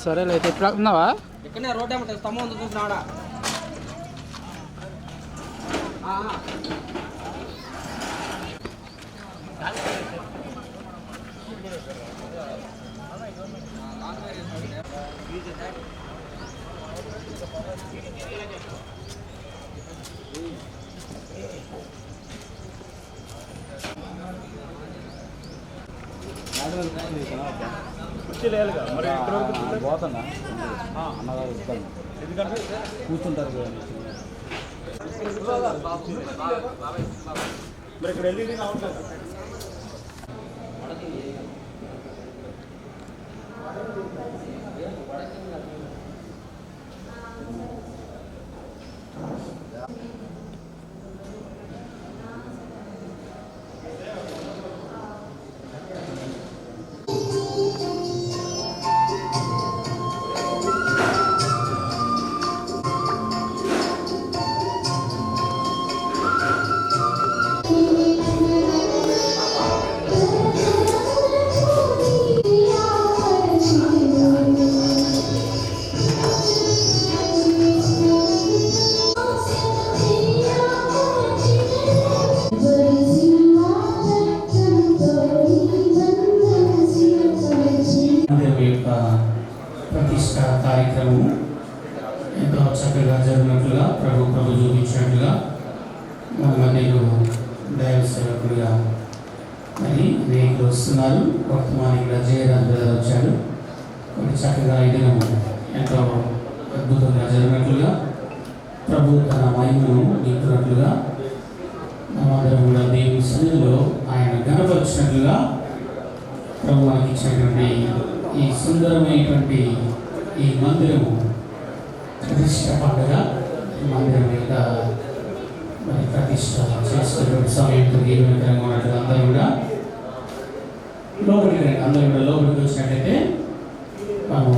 సరేలే అయితే ఇప్పుడు ఉన్నావా? ఎక్కడ రోడ్ ఏమంటే స్తంభం ఉంది చూసినాడా? పోతున్నా అన్నగారు ఇస్తాను ఎందుకంటే కూర్చుంటారు కదా మరి ఇక్కడ వెళ్ళి రావట్లేదు. ప్రతిష్ట కార్యక్రమం ఎంతో చక్కగా జరిగినట్లుగా ప్రభు చూపించినట్లుగా మన మధ్యలో దైవ సేవకులుగా మరి అనేకులు వస్తున్నారు. వర్తమానికుల జయరాజ్ బ్రదర్ వచ్చాడు. కొన్ని చక్కగా ఈ దినం ఎంతో అద్భుతంగా జరిగినట్లుగా ప్రభు తన మహిమను నింపునట్లుగా మనమందరం కూడా దేవుని సన్నిధిలో ఆయన గణపరిచినట్లుగా ప్రభు మనకి ఇచ్చినటువంటి ఈ సుందరమైనటువంటి ఈ మందిరము ప్రతిష్ట పండుగ మందిరం యొక్క మరి ప్రతిష్ట చేసుకున్నటువంటి సమయంతో దీవెనకరంగా ఉన్నట్టు అందరూ కూడా లోపలికి వచ్చినట్టయితే మనము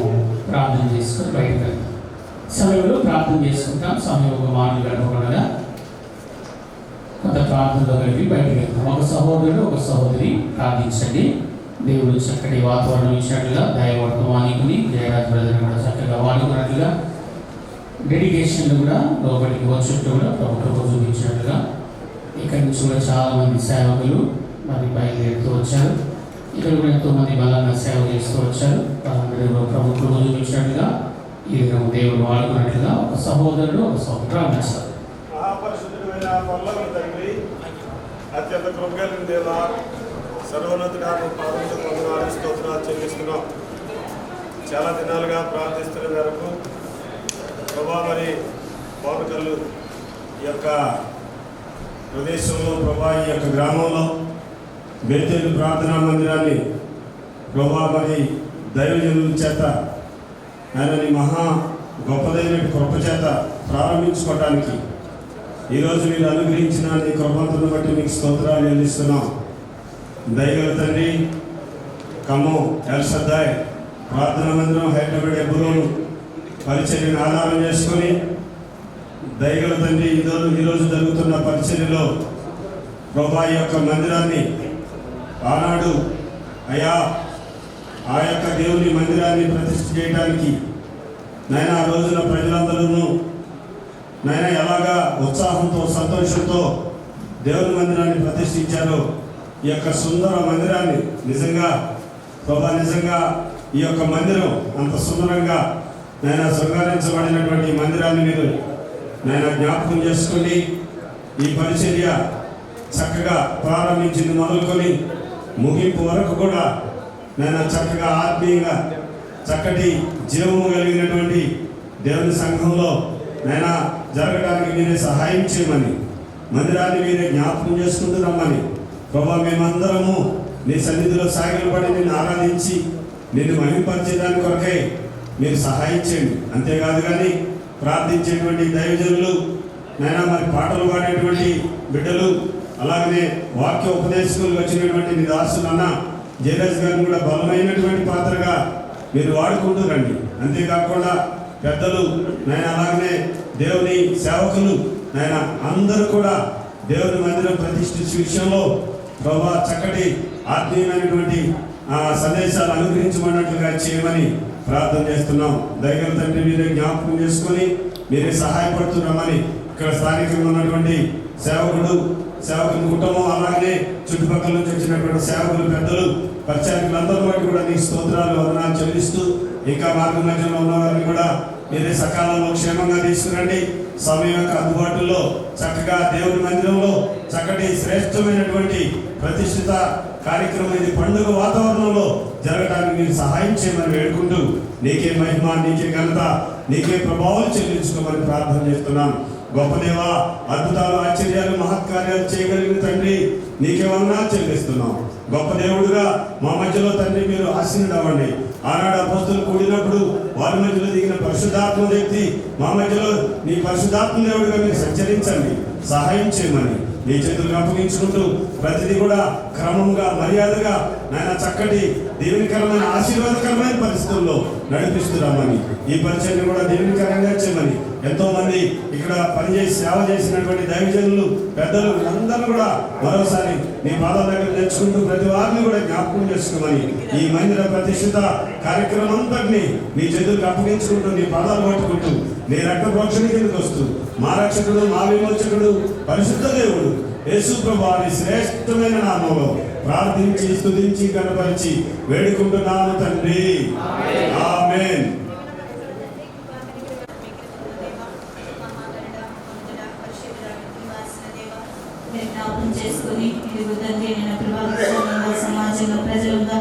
ప్రార్థన చేసుకొని బయటకు వెళ్తాం. సమయంలో ప్రార్థన చేసుకుంటాం. సమయం ఒక మాటలు గడపకుండా కొంత ప్రార్థనలో కలిపి బయటకు వెళ్తాం. ఒక సహోదరుడు ఒక సహోదరి ప్రార్థించండి. దేవుడు చక్కటి వాతావరణం ఇచ్చినట్లుగా దైవవర్తమానికుని జయరాజ్ బ్రదర్ కూడా చక్కగా వాడుకున్నట్లుగా డెడికేషన్లు కూడా లోపలికి వచ్చేట్టు కూడా ప్రభుత్వం చూపించినట్లుగా ఇక్కడి నుంచి కూడా చాలామంది సేవకులు మరి బయలుదేరుతూ వచ్చారు. ఇక్కడ కూడా ఎంతోమంది బలంగా సేవ చేస్తూ వచ్చారు. వాళ్ళందరూ ప్రభుత్వం చూపించినట్లుగా ఈ విధంగా దేవుడు వాడుకున్నట్లుగా ఒక సహోదరుడు ఒక సహోదరు ప్రార్థిస్తారు. అత్యంత కృపగలిగిన దేవా, సర్వోన్నతుడా, పాదములకు స్తోత్రాలు చెల్లిస్తున్నాం. చాలా దినాలుగా ప్రార్థిస్తున్న మేరకు ప్రభా మరి పౌరకల్లు ఈ యొక్క ప్రదేశంలో ప్రభా ఈ యొక్క గ్రామంలో బేతేలు ప్రార్థనా మందిరాన్ని ప్రభా మరి దైవజనుల చేత ఆయనని మహా గొప్పదైన కృప చేత ప్రారంభించుకోవటానికి ఈరోజు మీరు అనుగ్రహించిన నీ కృపంతను బట్టి మీకు స్తోత్రాలు చెల్లిస్తున్నాం. దయగల తండ్రి, ఖమ్మం ఎల్సద్దాయ్ ప్రార్థనా మందిరం హైదరాబాద్ ఎబ్బురోలు పరిచర్యను ఆధారం చేసుకొని దయగల తండ్రి ఈరోజు జరుగుతున్న పరిచర్యలో ప్రభా యొక్క మందిరాన్ని ఆనాడు అయా ఆ యొక్క దేవుని మందిరాన్ని ప్రతిష్ఠ చేయడానికి నాయన ఆ రోజున ప్రజలందరూ నాయన ఎలాగా ఉత్సాహంతో సంతోషంతో దేవుని మందిరాన్ని ప్రతిష్ఠించారో ఈ యొక్క సుందర మందిరాన్ని నిజంగా ప్రభా నిజంగా ఈ యొక్క మందిరం అంత సుందరంగా నాయన శృంగారించబడినటువంటి మందిరాన్ని మీరు నాయన జ్ఞాపకం చేసుకొని ఈ పరిచర్య చక్కగా ప్రారంభించింది మొదలుకొని ముగింపు వరకు కూడా నేను చక్కగా ఆత్మీయంగా చక్కటి జీవము కలిగినటువంటి దేవుని సంఘంలో నేను జరగడానికి మీరే సహాయం చేయమని, మందిరాన్ని మీరే జ్ఞాపకం చేసుకుంటూ రమ్మని ప్రభా మేమందరము నీ సన్నిధిలో సాగిలపడి నిన్ను ఆరాధించి నిన్ను మహింపరిచేదాని కొరకై మీరు సహాయం చేయండి. అంతేకాదు కానీ ప్రార్థించేటువంటి దైవజనులు నైనా మరి పాటలు పాడేటువంటి బిడ్డలు అలాగనే వాక్య ఉపదేశకులు వచ్చినటువంటి నీ దాసులు అన్న జయరాజ్ గారిని కూడా బలమైనటువంటి పాత్రగా మీరు వాడుకుంటూ రండి. అంతేకాకుండా పెద్దలు నాయన అలాగనే దేవుని సేవకులు నాయన అందరూ కూడా దేవుని మందిరం ప్రతిష్ఠించే విషయంలో ప్రభా చక్కటి ఆత్మీయమైనటువంటి సందేశాలు అనుగ్రహించమన్నట్లుగా చేయమని ప్రార్థన చేస్తున్నాం. దైవ తండ్రి మీరే జ్ఞాపకం చేసుకొని మీరే సహాయపడుతున్నామని ఇక్కడ స్థానికంగా ఉన్నటువంటి సేవకుని కుటుంబం, అలాగే చుట్టుపక్కల నుంచి వచ్చినటువంటి సేవకులు, పెద్దలు, పరిచారకులందరూ బట్టి కూడా నీ స్తోత్రాలు, వందనాలు చెల్లిస్తూ ఇంకా మార్గ మధ్యలో ఉన్న వారిని కూడా మీరే సకాలంలో క్షేమంగా తీసుకురండి. సమయం యొక్క అందుబాటులో చక్కగా దేవుని మందిరంలో చక్కటి శ్రేష్టమైనటువంటి ప్రతిష్ఠిత కార్యక్రమం ఇది పండుగ వాతావరణంలో జరగడానికి మీరు సహాయం చేయమని వేడుకుంటూ నీకే మహిమ, నీకే ఘనత, నీకే ప్రభావం చెల్లించుకోమని ప్రార్థన చేస్తున్నాను. గొప్ప దేవా, అద్భుతాలు, ఆశ్చర్యాలు, మహత్కార్యాలు చేయగలిగిన తండ్రి నీకే వందనాలు చెల్లిస్తున్నాం. గొప్ప దేవుడుగా మా మధ్యలో తండ్రి మీరు ఆశీనుడవ్వండి. ఆనాడు అపోస్తులు కూడినప్పుడు వారి మధ్యలో దిగిన పరిశుద్ధాత్మ వ్యక్తి మా మధ్యలో నీ పరిశుద్ధాత్మ దేవుడిగా మీరు సంచరించండి, సహాయం చేయమని నీ చేతులకు అప్పగించుకుంటూ ప్రతిదీ కూడా క్రమంగా, మర్యాదగా నాయన చక్కటి దీవెనకరమైన ఆశీర్వాదకరమైన పరిస్థితుల్లో నడిపిస్తున్నామని, ఈ పరిచయాన్ని కూడా దీవెనకరంగా చేయమని, ఎంతో మంది ఇక్కడ పనిచేసి సేవ చేసినటువంటి దైవజనులు, పెద్దలు అందరూ కూడా మరోసారి నీ పాదాల దగ్గర తెచ్చుకుంటూ ప్రతి వారిని కూడా జ్ఞాపకం చేసుకోమని, ఈ మందిర ప్రతిష్ఠిత కార్యక్రమం అంతటినీ నీ చేతులకు అప్పగించుకుంటూ నీ పాదాలు పట్టుకుంటూ నీ రక్త ప్రోక్షణ కిందకు వస్తూ మా రక్షకుడు, మా విమోచకుడు, పరిశుద్ధ దేవుడు యేసు ప్రభువు వారి శ్రేష్టమైన నామంలో ప్రార్థించి స్తుతించి కనపరిచి వేడుకుంటున్నాను తండ్రి, ఆమేన్. చేసుకుని ఇదిగో తండ్రి నేను ప్రభావితంగా సమాజంలో ప్రజలుగా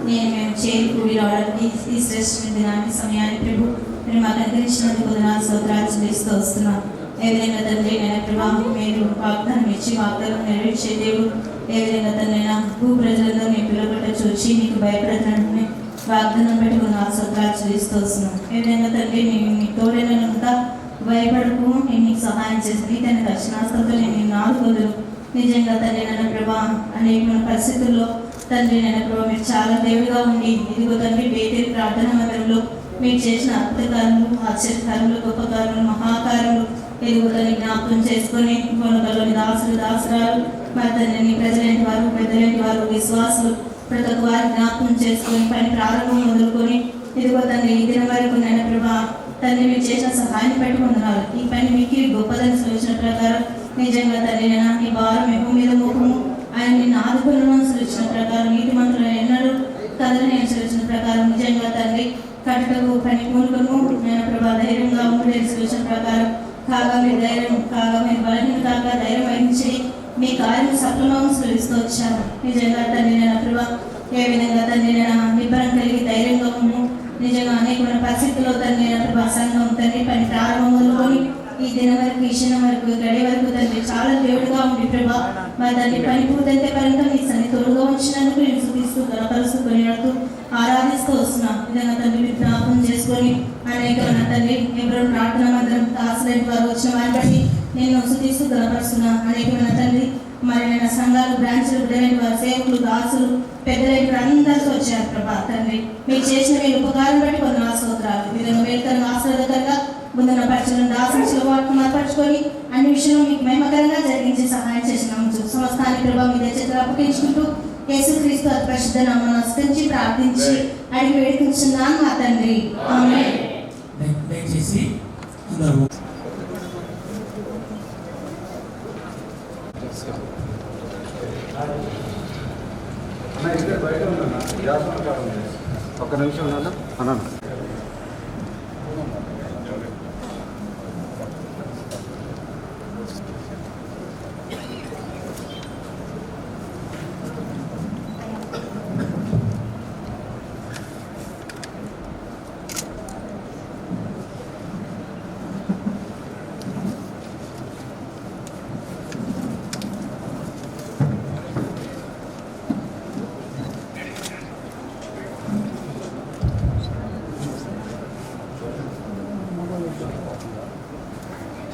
మేము చేరుకుని రావడానికి ఈ శ్రేష్ఠమైన దినాన్ని సమయాన్ని ప్రభు మీరు మాకు అందించినందుకు వందనాలు, స్తోత్రాలు చెల్లిస్తూ వస్తున్నాం. ఏ విధంగా తండ్రి నేను ప్రభావం మీరు వాగ్దానం ఇచ్చి వాగ్దానం నెరవేర్చే దేవుడు, ఏ విధంగా తండ్రి భూ ప్రజలందరూ మీ పిల్లబట్ట చూచి మీకు భయపడుతున్నాడని వాగ్దానం పెట్టి వందనాలు, స్తోత్రాలు చెల్లిస్తూ వస్తున్నాం. ఏ విధంగా తండ్రి మీ తోడైనంతా భయపడకు, నేను నీకు సహాయం చేసి తన దక్షిణాస్తంతో నేను 4 రోజులు నిజంగా తండ్రి నన్న ప్రభా అనేకమైన పరిస్థితుల్లో తండ్రి నన్న ప్రభా మీరు చాలా దేవుడిగా ఉండి ఇదిగో తండ్రి బేతేలు ప్రార్థన మందిరంలో మీరు చేసిన అద్భుతకారులు, ఆశ్చర్యకారులు, గొప్ప కార్యములు, మహాకార్యములు ఇదిగో తండ్రి జ్ఞాపకం చేసుకొని కొనగలోని దాసురాలు మరి తండ్రిని ప్రజలేంటి వారు, పెద్దలేంటి వారు, విశ్వాసులు ప్రతి ఒక్క వారి జ్ఞాపకం చేసుకొని పని ప్రారంభం మొదలుకొని ఇదిగో తండ్రి ఈ దినం వరకు నన్న ప్రభా తండ్రి మీరు చేసిన సహాయాన్ని పెట్టుకున్నారు. ఈ పని మీకు గొప్పదని సూచన ప్రకారం నిజంగా తండ్రి ఈ భారం ఎక్కువ మీద మోపము ఆయన నిన్ను ఆదుకున్నాను సూచన ప్రకారం నీతి మంత్రులు ఎన్నడూ కథలని సూచన ప్రకారం నిజంగా తండ్రి కట్టుకు పని కూనుకును నేను ప్రభా ధైర్యంగా ఉండే సూచన ప్రకారం కాగా మీరు ధైర్యం కాగా మీరు బలహీన కాగా ధైర్యం వహించి మీ కార్యం సఫలమని సూచిస్తూ వచ్చాను. నిజంగా తండ్రి నేను ప్రభా ఏ విధంగా తండ్రి నిబ్బరం కలిగి ధైర్యంగా ఉన్నాము. నిజంగా అనేకమైన పరిస్థితుల్లో తండ్రి ప్రభా సంఘం తండ్రి పని ప్రారంభం మొదలుకొని ఈ దినం వరకు, ఈ క్షణం వరకు, గడి వరకు తండ్రి చాలా దేవుడిగా ఉంది ప్రభా. మరి దాన్ని పని పూర్తయితే పరంగా మీ సన్ని తోడుగా ఉంచినందుకు నేను చూపిస్తూ గలపరుస్తూ కొనియాడుతూ ఆరాధిస్తూ వస్తున్నాం. విధంగా తండ్రి జ్ఞాపకం చేసుకొని అనేకమైన తండ్రి ఎవరు ప్రార్థన మందిరం దాసులైన వారు వచ్చిన వారిని బట్టి నేను చూపిస్తూ గలపరుస్తున్నా. అనేకమైన తండ్రి మరి నేను సంఘాలు, బ్రాంచ్లు, బిడ్డలైన వారు, సేవకులు, దాసులు, పెద్దలైన అందరితో వచ్చారు ప్రభా. తండ్రి మీరు చేసిన మీరు ఉపకారం బట్టి కొన్ని స్తోత్రాలు. విధంగా వేరుకరంగా ఆశ్రదకరంగా ముందున్న పరిచయం దాసించిన వాటిని మార్పరచుకొని అన్ని విషయంలో మీకు మహిమకరంగా జరిగించి సహాయం చేసినాము. సమస్తాన్ని ప్రభావ మీ చేతులు అప్పగించుకుంటూ యేసుక్రీస్తు అతి పరిశుద్ధ నామమున స్తుతించి ప్రార్థించి అడిగి వేడుకుంటున్నాను మా తండ్రి, ఆమేన్. దయచేసి అందరూ ఒక్క నిమిషం అన్నా.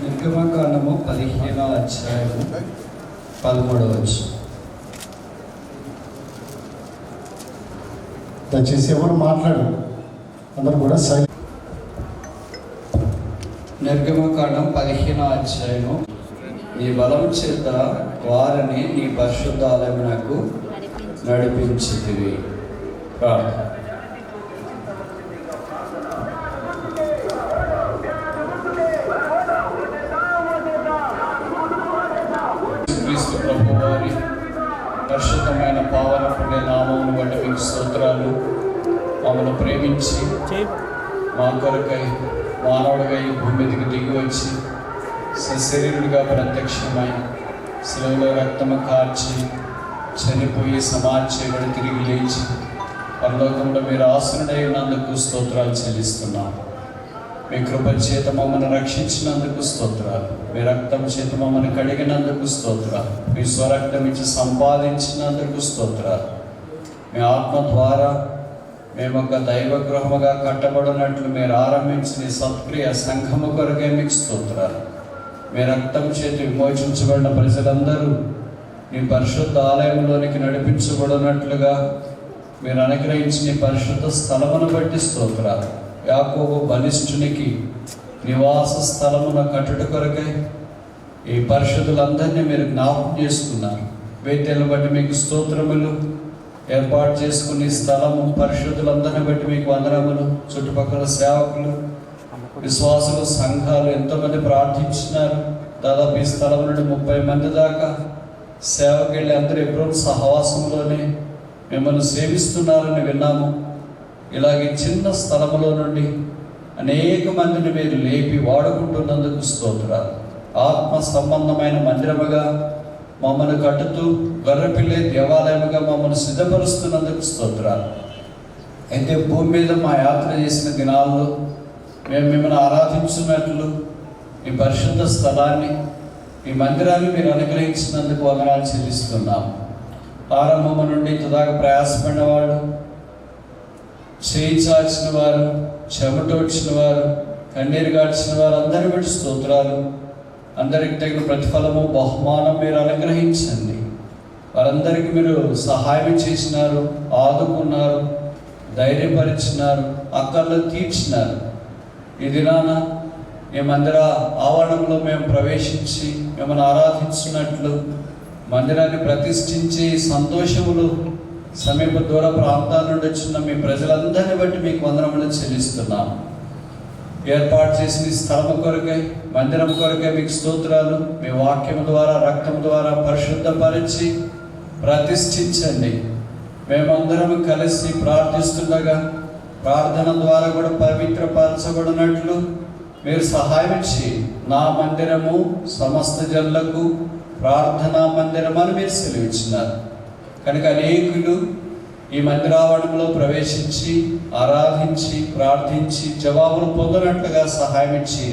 నిర్గమకాండము 15వ అధ్యాయము 13వ వచనం. దయచేసి ఎవరు మాట్లాడారు అందరూ కూడా సైలెంట్. నిర్గమకాండం 15వ అధ్యాయము నీ బలం చేత వారిని నీ పరిశుద్ధాలయమునకు నడిపించితివి. యేసుక్రీస్తు ప్రభు వారి పరిశుద్ధమైన పావన పుణ్య నామమును బట్టి మీకు స్తోత్రాలు. మమ్మల్ని ప్రేమించి మా కొరకై మానవుడిగా ఈ భూమి మీదకి దిగి వచ్చి సశరీరుడిగా ప్రత్యక్షమై శిలువలో రక్తము కార్చి చనిపోయి సమాధి చేయబడి తిరిగి లేచి పరలోకంలో మీరు ఆసనుడై ఉన్నందుకు స్తోత్రాలు చెల్లిస్తున్నాం. మీ కృప చేత మమ్మల్ని రక్షించినందుకు స్తోత్రాలు. మీ రక్తం చేత మమ్మల్ని కడిగినందుకు స్తోత్రాలు. మీ స్వరక్తం ఇచ్చి సంపాదించినందుకు స్తోత్రాలు. మీ ఆత్మ ద్వారా మేము ఒక దైవ గృహముగా కట్టబడినట్లు మీరు ఆరంభించిన సత్క్రియ సంఘము కొరకే మీకు స్తోత్రాలు. మీ రక్తం చేతి విమోచించబడిన ప్రజలందరూ మీ పరిశుద్ధ ఆలయంలోనికి నడిపించబడినట్లుగా మీరు అనుగ్రహించిన పరిశుద్ధ స్థలమును బట్టి స్తోత్రాలు. యాకోబు బలిష్ఠునికి నివాస స్థలమున కట్టుట కొరకై ఈ పరిశుద్ధులందరినీ మీరు జ్ఞాపకం చేసుకున్నారు. వేతలను బట్టి మీకు స్తోత్రములు. ఏర్పాటు చేసుకుని స్థలము పరిశుద్ధులందరిని బట్టి మీకు వందనములు. చుట్టుపక్కల సేవకులు, విశ్వాసులు, సంఘాలు ఎంతోమంది ప్రార్థించినారు. దాదాపు ఈ స్థలం నుండి 30 మంది దాకా సేవకి వెళ్ళి అందరూ ఎప్పుడు సహవాసంలోనే మిమ్మల్ని సేవిస్తున్నారని విన్నాము. ఇలాగే చిన్న స్థలంలో నుండి అనేక మందిని మీరు లేపి వాడుకుంటున్నందుకు స్తోత్రాలు. ఆత్మ సంబంధమైన మందిరముగా మమ్మల్ని కట్టుతూ గొర్రెపిల్లే దేవాలయముగా మమ్మల్ని సిద్ధపరుస్తున్నందుకు స్తోత్రాలు. అయితే భూమి మీద మా యాత్ర చేసిన దినాల్లో మేము మిమ్మల్ని ఆరాధించినట్లు ఈ పరిశుద్ధ స్థలాన్ని, ఈ మందిరాన్ని మీరు అనుగ్రహించినందుకు వందనాలు చెల్లిస్తున్నాము. ఆరంభము నుండి ఇంతదాకా ప్రయాసపడిన వాడు, చేయి చాచిన వారు, చెమటోడ్చిన వారు, కన్నీరు గాడ్చిన వారు అందరి బట్టి స్తోత్రాలు. అందరికి తగిన ప్రతిఫలము, బహుమానం మీరు అనుగ్రహించండి. వారందరికీ మీరు సహాయం చేసినారు, ఆదుకున్నారు, ధైర్యపరిచినారు, అక్కర్లు తీర్చినారు. ఈ దినాన ఈ మందిర ఆవరణంలో మేము ప్రవేశించి మిమ్మల్ని ఆరాధించినట్లు మందిరాన్ని ప్రతిష్ఠించి సంతోషములు సమీప దూర ప్రాంతాల నుండి వచ్చిన మీ ప్రజలందరినీ బట్టి మీకు వందనములు చెల్లిస్తున్నాం. ఏర్పాటు చేసిన ఈ స్థలము కొరకై, మందిరం కొరకై మీకు స్తోత్రాలు. మీ వాక్యం ద్వారా, రక్తం ద్వారా పరిశుద్ధపరిచి ప్రతిష్ఠించండి. మేమందరం కలిసి ప్రార్థిస్తుండగా ప్రార్థన ద్వారా కూడా పవిత్రపరచబడినట్లు మీరు సహాయం ఇచ్చి నా మందిరము సమస్త జనులకు ప్రార్థనా మందిరం అని మీరు సెలవిచ్చినారు. కనుక అనేకులు ఈ మందిరావరణంలో ప్రవేశించి ఆరాధించి ప్రార్థించి జవాబులు పొందినట్లుగా సహాయం ఇచ్చి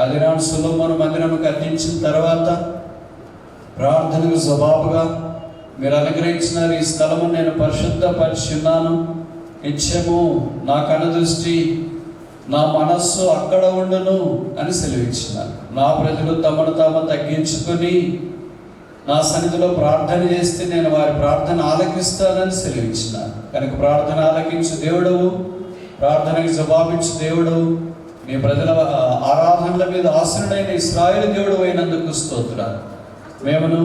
అది నాడు సొలొమోను మందిరము కట్టించిన తర్వాత ప్రార్థనకు జవాబుగా మీరు అనుగ్రహించినారు. ఈ స్థలము నేను పరిశుద్ధపరిచున్నాను, నిత్యము నా కనుదృష్టి, నా మనస్సు అక్కడ ఉండును అని సెలవిచ్చినారు. నా ప్రజలు తమను తాము తగ్గించుకొని నా సన్నిధిలో ప్రార్థన చేస్తే నేను వారి ప్రార్థన ఆలకిస్తానని సెలవిచ్చినారు. కనుక ప్రార్థన ఆలకించు దేవుడవు, ప్రార్థనకి జవాబించు దేవుడవు, మీ ప్రజల ఆరాధనల మీద ఆసనుడైన ఇశ్రాయేలు దేవుడు అయినందుకు స్తోత్రాలు. మేమును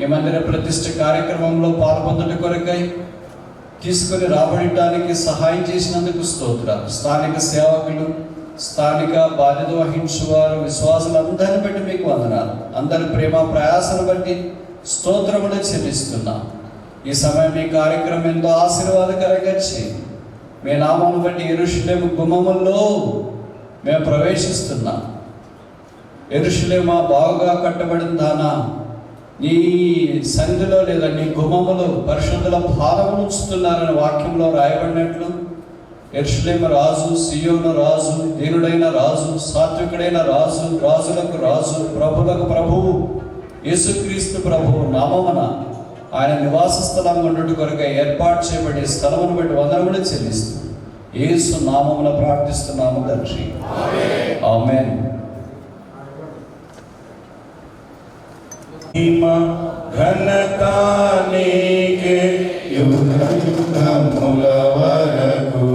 ఈ మందిర ప్రతిష్ఠ కార్యక్రమంలో పాల్పొందుట కొరకై తీసుకొని రాబడటానికి సహాయం చేసినందుకు స్తోత్రాలు. స్థానిక సేవకులు, స్థానిక బాధ్యత వహించువారు, విశ్వాసులందరిని బట్టి మీకు వందనాలు. అందరి ప్రేమ ప్రయాసను బట్టి స్తోత్రములు చెల్లిస్తున్నాం. ఈ సమయం ఈ కార్యక్రమం ఎంతో ఆశీర్వాదకరంగా చేయండి. మీ నామమును బట్టి యెరూషలేము గుమ్మముల్లో మేము ప్రవేశిస్తున్నాం. యెరూషలేము బాగుగా కట్టబడిన దానా, నీ సన్నిధిలో లేదా నీ గుమ్మములు పరిశుద్ధుల పాదములు ఉంచుతున్నారని వాక్యంలో రాయబడినట్లు యెరూషలేము రాజు, సియోను రాజు, దీనుడైన రాజు, సాత్వికుడైన రాజు, రాజులకు రాజు, ప్రభులకు ప్రభువు యేసుక్రీస్తు ప్రభువు నామమున ఆయన నివాస స్థలం ఉన్నట్టు కొరకై ఏర్పాటు చేయబడి స్థలమును బట్టి వందనములు చెల్లిస్తూ యేసు నామమున ప్రార్థిస్తున్నాము తండ్రి, ఆమేన్. ఘనతా నీకే యుగ యుగముల వరకు